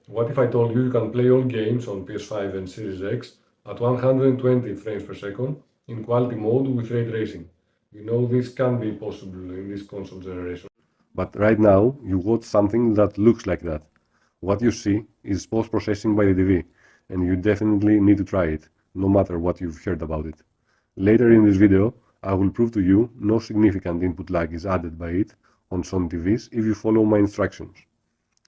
What if I told you you can play all games on PS5 and Series X at 120 frames per second in quality mode with ray tracing? You know this can be possible in this console generation. But right now, you watch something that looks like that. What you see is post-processing by the TV, and you definitely need to try it, no matter what you've heard about it. Later in this video, I will prove to you no significant input lag is added by it on Sony TVs if you follow my instructions.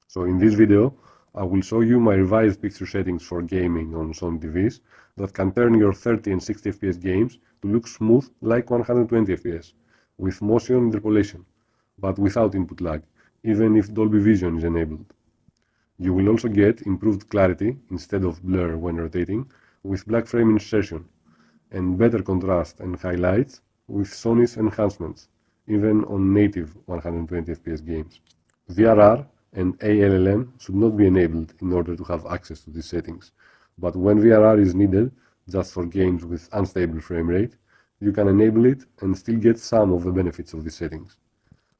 So in this video, I will show you my revised picture settings for gaming on Sony TVs that can turn your 30 and 60 FPS games to look smooth like 120 FPS, with motion interpolation, but without input lag, even if Dolby Vision is enabled. You will also get improved clarity instead of blur when rotating, with black frame insertion, and better contrast and highlights with Sony's enhancements, even on native 120 FPS games. VRR and ALLM should not be enabled in order to have access to these settings, but when VRR is needed, just for games with unstable frame rate, you can enable it and still get some of the benefits of these settings.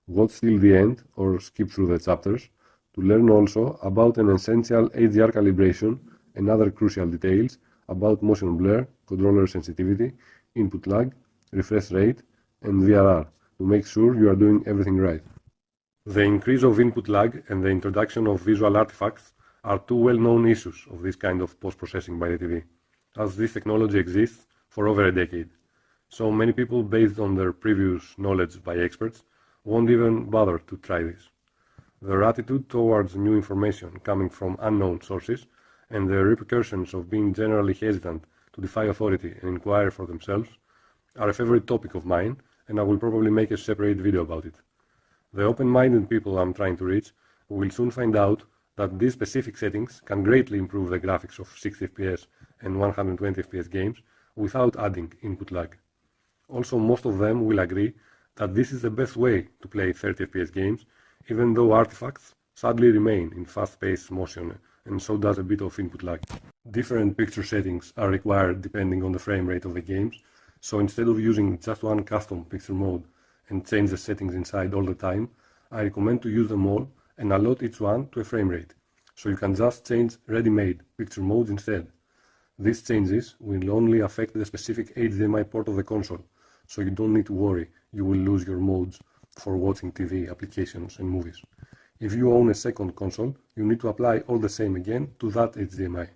Watch till the end or skip through the chapters to learn also about an essential HDR calibration and other crucial details about motion blur, controller sensitivity, input lag, refresh rate, and VRR to make sure you are doing everything right. The increase of input lag and the introduction of visual artifacts are two well-known issues of this kind of post-processing by the TV, as this technology exists for over a decade. So many people, based on their previous knowledge by experts, won't even bother to try this. Their attitude towards new information coming from unknown sources and the repercussions of being generally hesitant to defy authority and inquire for themselves are a favorite topic of mine, and I will probably make a separate video about it. The open-minded people I'm trying to reach will soon find out that these specific settings can greatly improve the graphics of 60 FPS and 120 FPS games without adding input lag. Also, most of them will agree that this is the best way to play 30 FPS games, even though artifacts sadly remain in fast-paced motion, and so does a bit of input lag. Different picture settings are required depending on the frame rate of the games, so instead of using just one custom picture mode and change the settings inside all the time, I recommend to use them all and allot each one to a frame rate, so you can just change ready-made picture modes instead. These changes will only affect the specific HDMI port of the console, so you don't need to worry you will lose your modes for watching TV, applications and movies. If you own a second console, you need to apply all the same again to that HDMI.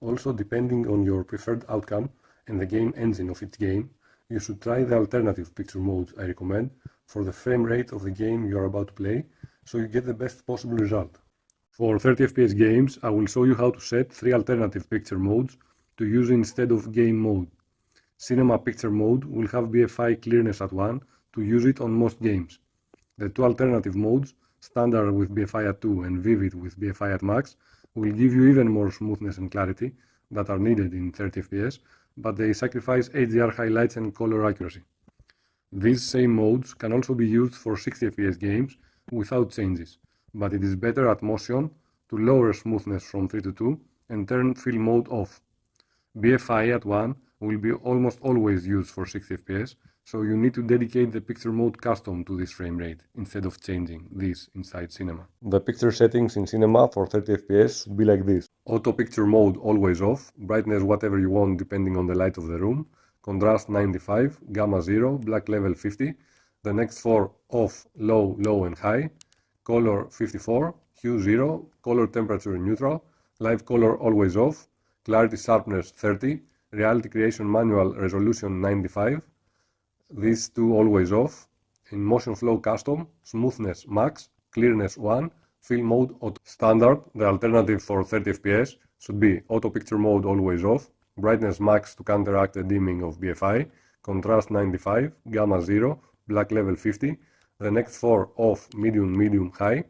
Also, depending on your preferred outcome and the game engine of each game, you should try the alternative picture modes I recommend for the frame rate of the game you are about to play, so you get the best possible result. For 30 FPS games, I will show you how to set 3 alternative picture modes to use instead of game mode. Cinema picture mode will have BFI clearness at 1 to use it on most games. The 2 alternative modes, standard with BFI at 2 and vivid with BFI at max, will give you even more smoothness and clarity that are needed in 30 FPS, but they sacrifice HDR highlights and color accuracy. These same modes can also be used for 60 FPS games without changes, but it is better at motion to lower smoothness from 3 to 2 and turn fill mode off. BFI at 1 will be almost always used for 60 FPS, so you need to dedicate the picture mode custom to this frame rate instead of changing this inside cinema. The picture settings in cinema for 30 FPS should be like this. Auto picture mode always off, brightness whatever you want depending on the light of the room, contrast 95, gamma 0, black level 50, the next 4 off, low, low and high, color 54, hue 0, color temperature neutral, live color always off, clarity sharpness 30, reality creation manual resolution 95, these two always off, in motion flow custom, smoothness max, clearness 1, fill mode auto. Standard, the alternative for 30 FPS, should be auto picture mode always off, brightness max to counteract the dimming of BFI, contrast 95, gamma 0, black level 50, the next 4 off, medium, medium, high,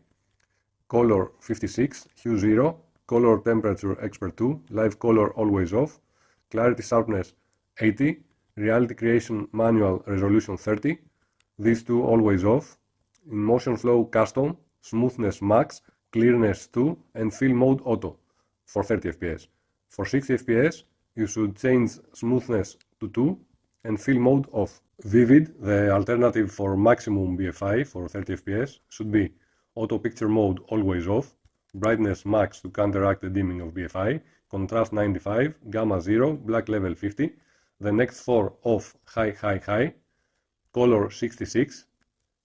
color 56, hue 0, color temperature expert 2, live color always off, clarity sharpness 80, reality creation manual resolution 30, these two always off, in motion flow custom, smoothness max, clearness 2 and fill mode auto for 30 FPS. For 60 FPS you should change smoothness to 2 and fill mode off. Vivid, the alternative for maximum BFI for 30 FPS, should be auto picture mode always off, brightness max to counteract the dimming of BFI, contrast 95, gamma 0, black level 50, the next 4 off, high, high, high, color 66,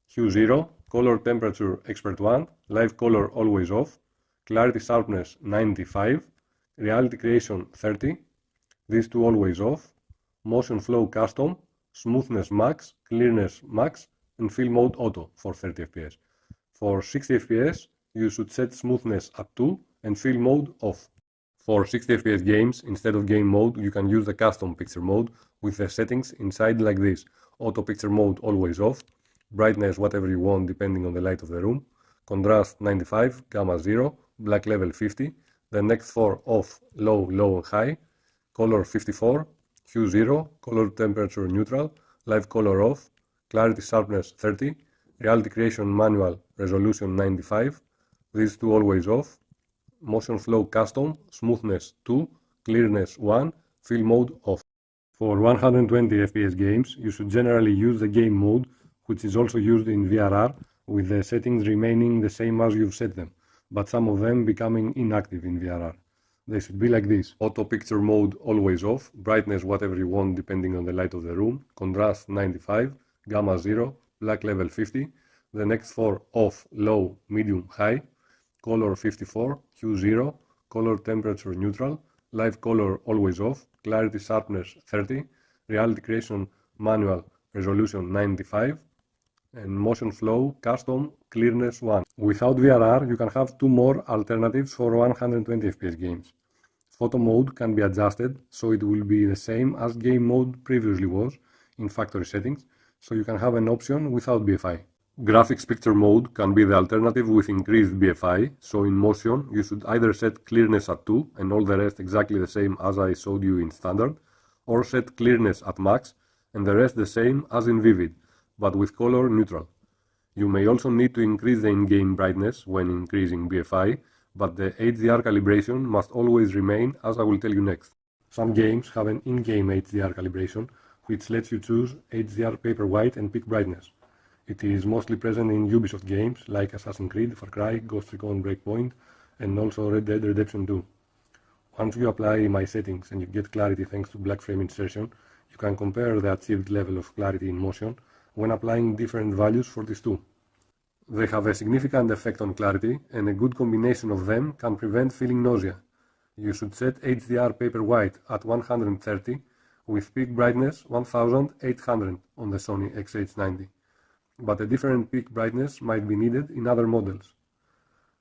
hue 0, color temperature expert 1, live color always off, clarity sharpness 95, reality creation 30, these two always off, motion flow custom, smoothness max, clearness max, and fill mode auto for 30 fps. For 60 fps, you should set smoothness at 2 and fill mode off. For 60 fps games, instead of game mode, you can use the custom picture mode with the settings inside like this: auto picture mode always off, brightness whatever you want depending on the light of the room, contrast 95, gamma 0, black level 50, the next 4 off, low, low and high, color 54, hue 0, color temperature neutral, live color off, clarity sharpness 30, reality creation manual, resolution 95, these two always off, motion flow custom, smoothness 2, clearness 1, fill mode off. For 120 fps games, you should generally use the game mode, which is also used in VRR, with the settings remaining the same as you've set them, but some of them becoming inactive in VRR. They should be like this: auto picture mode always off, brightness whatever you want depending on the light of the room, contrast 95, gamma 0, black level 50, the next 4 off, low, medium, high, color 54, hue 0, color temperature neutral, live color always off, clarity sharpness 30, reality creation manual, resolution 95, and motion flow custom, clearness 1. Without VRR, you can have two more alternatives for 120 fps games. Photo mode can be adjusted so it will be the same as game mode previously was in factory settings, so you can have an option without BFI. Graphics picture mode can be the alternative with increased BFI, so in motion you should either set clearness at 2 and all the rest exactly the same as I showed you in standard, or set clearness at max and the rest the same as in vivid, but with color neutral. You may also need to increase the in-game brightness when increasing BFI, but the HDR calibration must always remain, as I will tell you next. Some games have an in-game HDR calibration, which lets you choose HDR Paperwhite and peak brightness. It is mostly present in Ubisoft games like Assassin's Creed, Far Cry, Ghost Recon Breakpoint, and also Red Dead Redemption 2. Once you apply my settings and you get clarity thanks to black frame insertion, you can compare the achieved level of clarity in motion when applying different values for these two. They have a significant effect on clarity, and a good combination of them can prevent feeling nausea. You should set HDR Paperwhite at 130 with peak brightness 1800 on the Sony XH90, but a different peak brightness might be needed in other models.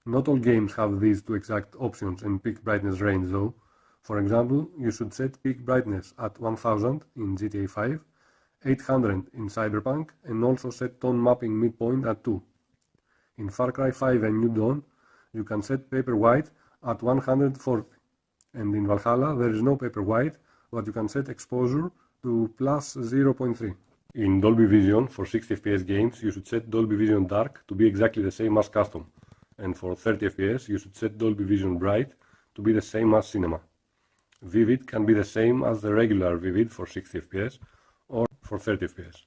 Not all games have these two exact options and peak brightness range though. For example, you should set peak brightness at 1000 in GTA 5, 800 in Cyberpunk, and also set tone mapping midpoint at 2. In Far Cry 5 and New Dawn, you can set Paperwhite at 140, and in Valhalla there is no Paperwhite, but you can set exposure to plus 0.3. In Dolby Vision, for 60 fps games, you should set Dolby Vision Dark to be exactly the same as custom, and for 30 fps you should set Dolby Vision Bright to be the same as cinema. Vivid can be the same as the regular Vivid for 60 fps or for 30 fps.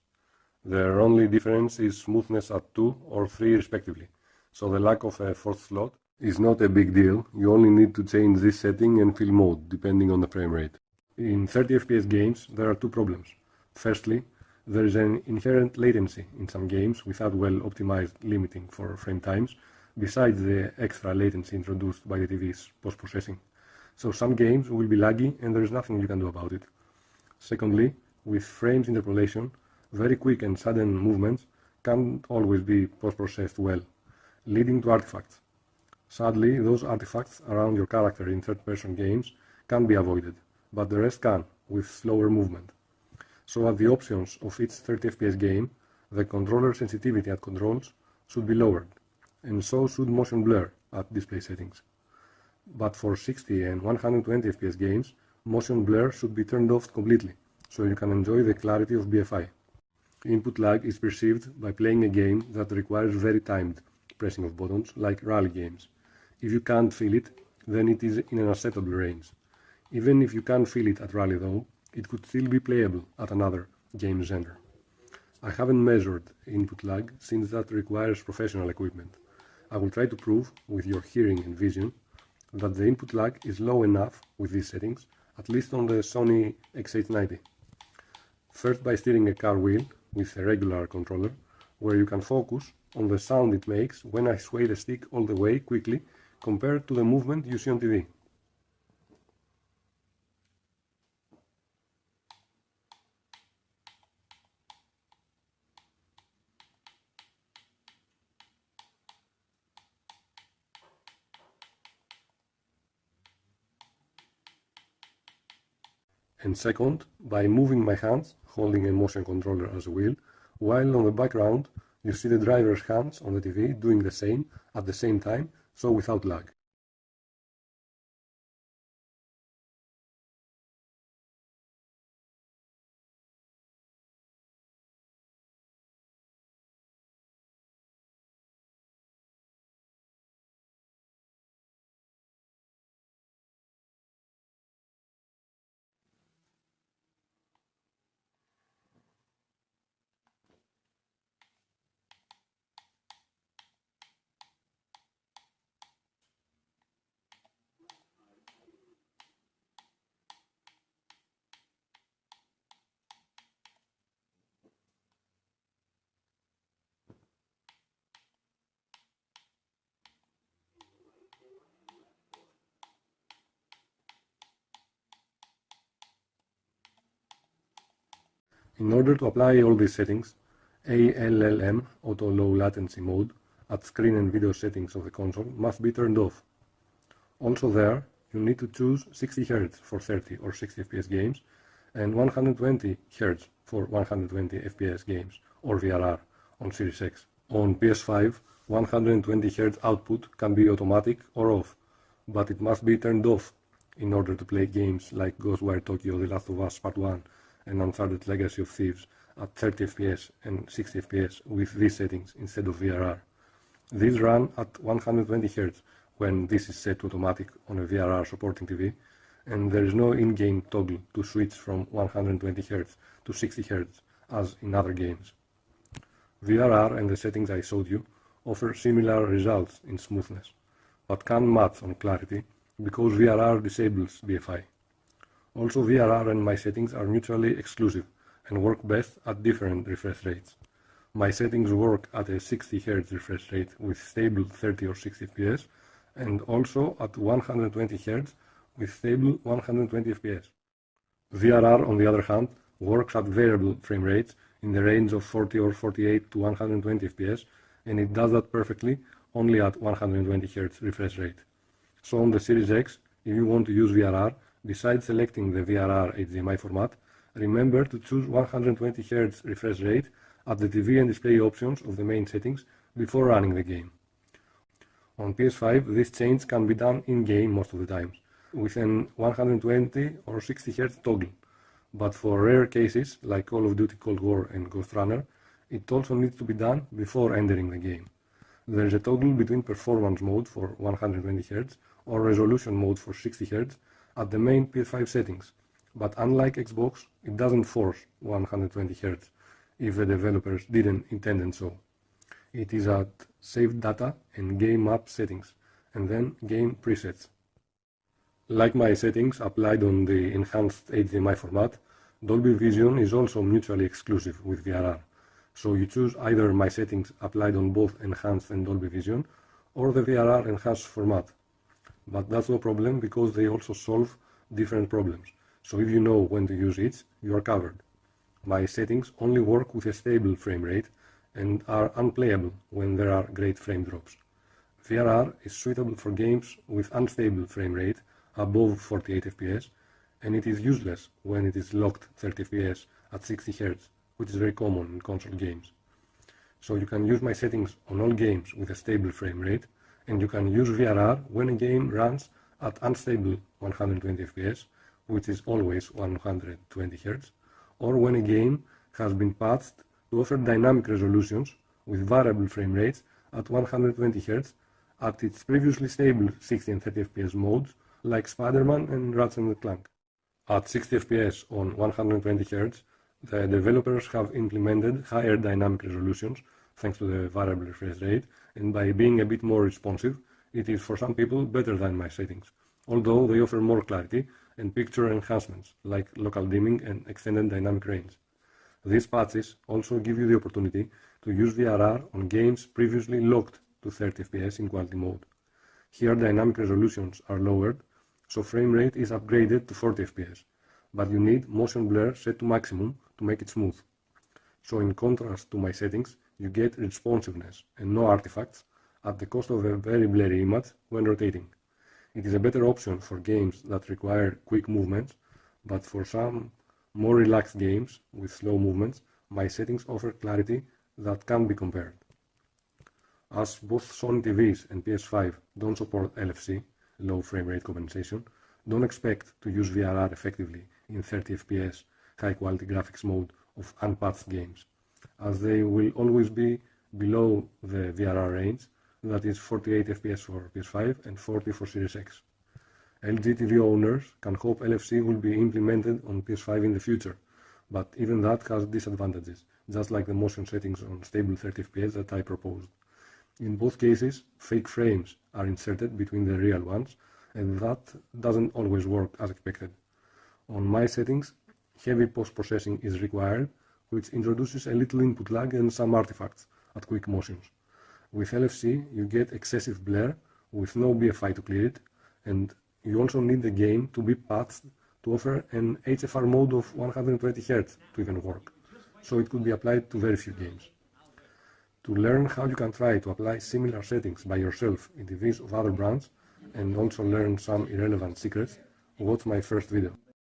Their only difference is smoothness at 2 or 3 respectively, so the lack of a fourth slot is not a big deal. You only need to change this setting and fill mode depending on the frame rate. In 30 fps games there are two problems. Firstly, there is an inherent latency in some games without well optimized limiting for frame times, besides the extra latency introduced by the TV's post-processing. So some games will be laggy and there is nothing you can do about it. Secondly, with frames interpolation, very quick and sudden movements can't always be post-processed well, leading to artifacts. Sadly, those artifacts around your character in third-person games can't be avoided, but the rest can, with slower movement. So at the options of each 30 fps game, the controller sensitivity at controls should be lowered, and so should motion blur at display settings. But for 60 and 120 fps games, motion blur should be turned off completely, so you can enjoy the clarity of BFI. Input lag is perceived by playing a game that requires very timed pressing of buttons, like rally games. If you can't feel it, then it is in an acceptable range. Even if you can't feel it at rally though, it could still be playable at another game genre. I haven't measured input lag since that requires professional equipment. I will try to prove with your hearing and vision that the input lag is low enough with these settings, at least on the Sony X890. First, by steering a car wheel with a regular controller, where you can focus on the sound it makes when I sway the stick all the way quickly compared to the movement you see on TV. And second, by moving my hands, holding a motion controller as a wheel, while on the background you see the driver's hands on the TV doing the same at the same time, so without lag. In order to apply all these settings, ALLM, Auto Low Latency Mode, at screen and video settings of the console must be turned off. Also there, you need to choose 60 Hz for 30 or 60 FPS games and 120 Hz for 120 FPS games or VRR on Series X. On PS5, 120 Hz output can be automatic or off, but it must be turned off in order to play games like Ghostwire Tokyo, The Last of Us Part 1 and Uncharted Legacy of Thieves at 30 FPS and 60 FPS with these settings instead of VRR. These run at 120 Hz when this is set to automatic on a VRR supporting TV, and there is no in-game toggle to switch from 120 Hz to 60 Hz as in other games. VRR and the settings I showed you offer similar results in smoothness, but can't match on clarity because VRR disables BFI. Also, VRR and my settings are mutually exclusive and work best at different refresh rates. My settings work at a 60 Hz refresh rate with stable 30 or 60 FPS and also at 120 Hz with stable 120 FPS. VRR, on the other hand, works at variable frame rates in the range of 40 or 48 to 120 FPS, and it does that perfectly only at 120 Hz refresh rate. So on the Series X, if you want to use VRR, besides selecting the VRR HDMI format, remember to choose 120 Hz refresh rate at the TV and display options of the main settings before running the game. On PS5, this change can be done in-game most of the times, with an 120 or 60 Hz toggle, but for rare cases like Call of Duty Cold War and Ghost Runner, it also needs to be done before entering the game. There is a toggle between performance mode for 120 Hz or resolution mode for 60 Hz at the main PS5 settings, but unlike Xbox, it doesn't force 120 Hz if the developers didn't intend so. It is at Save Data and Game Map settings, and then Game Presets. Like my settings applied on the enhanced HDMI format, Dolby Vision is also mutually exclusive with VRR, so you choose either my settings applied on both enhanced and Dolby Vision, or the VRR enhanced format. But that's no problem because they also solve different problems, so if you know when to use each, you are covered. My settings only work with a stable frame rate and are unplayable when there are great frame drops. VRR is suitable for games with unstable frame rate above 48 FPS, and it is useless when it is locked 30 FPS at 60 Hz, which is very common in console games. So you can use my settings on all games with a stable frame rate, and you can use VRR when a game runs at unstable 120 FPS, which is always 120 Hz, or when a game has been patched to offer dynamic resolutions with variable frame rates at 120 Hz at its previously stable 60 and 30 FPS modes like Spider-Man and Ratchet & Clank. At 60 FPS on 120 Hz, the developers have implemented higher dynamic resolutions thanks to the variable refresh rate, and by being a bit more responsive, it is for some people better than my settings, although they offer more clarity and picture enhancements like local dimming and extended dynamic range. These patches also give you the opportunity to use VRR on games previously locked to 30 FPS in quality mode. Here dynamic resolutions are lowered, so frame rate is upgraded to 40 FPS, but you need motion blur set to maximum to make it smooth. So in contrast to my settings, you get responsiveness and no artifacts at the cost of a very blurry image when rotating. It is a better option for games that require quick movements, but for some more relaxed games with slow movements, my settings offer clarity that can't be compared. As both Sony TVs and PS5 don't support LFC, low frame rate compensation, don't expect to use VRR effectively in 30 FPS high quality graphics mode of unpatched games, as they will always be below the VRR range, that is 48 FPS for PS5 and 40 for Series X. LG TV owners can hope LFC will be implemented on PS5 in the future, but even that has disadvantages, just like the motion settings on stable 30 FPS that I proposed. In both cases, fake frames are inserted between the real ones, and that doesn't always work as expected. On my settings, heavy post-processing is required, which introduces a little input lag and some artifacts at quick motions. With LFC, you get excessive blur with no BFI to clear it, and you also need the game to be patched to offer an HFR mode of 120 Hz to even work, so it could be applied to very few games. To learn how you can try to apply similar settings by yourself in TVs of other brands, and also learn some irrelevant secrets, watch my first video.